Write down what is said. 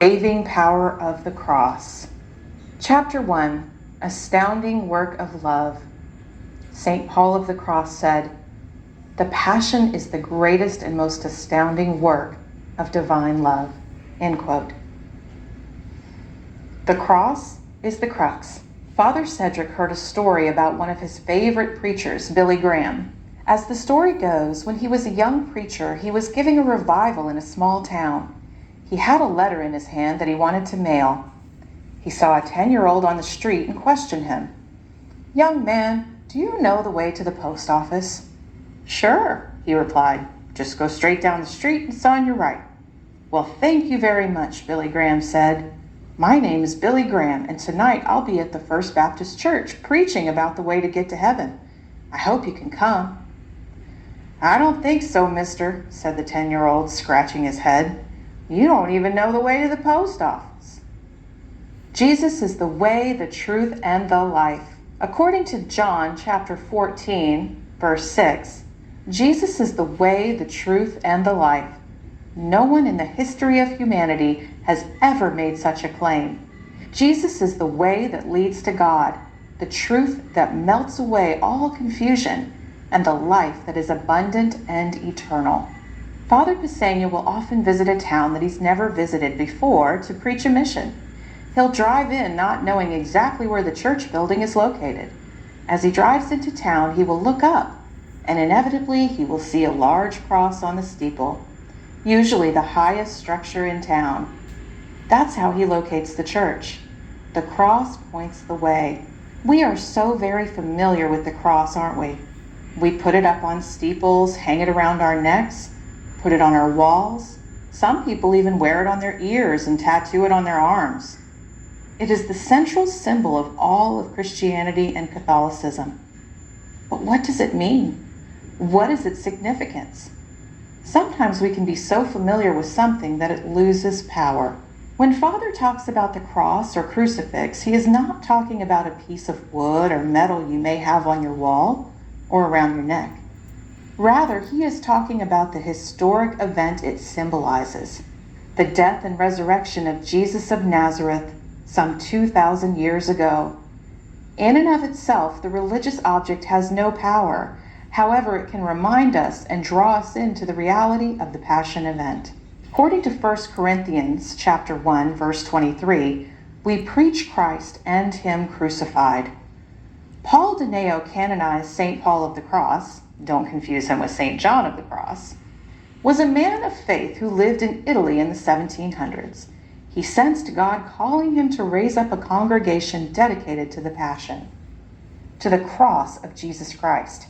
Saving power of the cross. Chapter 1, Astounding Work of Love. St. Paul of the Cross said, "The Passion is the greatest and most astounding work of divine love." End quote. The cross is the crux. Father Cedric heard a story about one of his favorite preachers, Billy Graham. As the story goes, when he was a young preacher, he was giving a revival in a small town. He had a letter in his hand that he wanted to mail. He saw a 10-year-old on the street and questioned him. "Young man, do you know the way to the post office?" "Sure," he replied. "Just go straight down the street and it's on your right." "Well, thank you very much," Billy Graham said. "My name is Billy Graham, and tonight I'll be at the First Baptist Church preaching about the way to get to heaven. I hope you can come." "I don't think so, mister," said the 10-year-old, scratching his head. "You don't even know the way to the post office." Jesus is the way, the truth, and the life. According to John chapter 14, verse 6, Jesus is the way, the truth, and the life. No one in the history of humanity has ever made such a claim. Jesus is the way that leads to God, the truth that melts away all confusion, and the life that is abundant and eternal. Father Pisegna will often visit a town that he's never visited before to preach a mission. He'll drive in not knowing exactly where the church building is located. As he drives into town, he will look up, and inevitably he will see a large cross on the steeple, usually the highest structure in town. That's how he locates the church. The cross points the way. We are so very familiar with the cross, aren't we? We put it up on steeples, hang it around our necks, put it on our walls. Some people even wear it on their ears and tattoo it on their arms. It is the central symbol of all of Christianity and Catholicism. But what does it mean? What is its significance? Sometimes we can be so familiar with something that it loses power. When Father talks about the cross or crucifix, he is not talking about a piece of wood or metal you may have on your wall or around your neck. Rather, he is talking about the historic event it symbolizes, the death and resurrection of Jesus of Nazareth some 2,000 years ago. In and of itself, the religious object has no power. However, it can remind us and draw us into the reality of the Passion event. According to 1 Corinthians chapter 1, verse 23, we preach Christ and him crucified. Paul de Neo canonized St. Paul of the Cross, don't confuse him with St. John of the Cross, was a man of faith who lived in Italy in the 1700s. He sensed God calling him to raise up a congregation dedicated to the Passion, to the cross of Jesus Christ.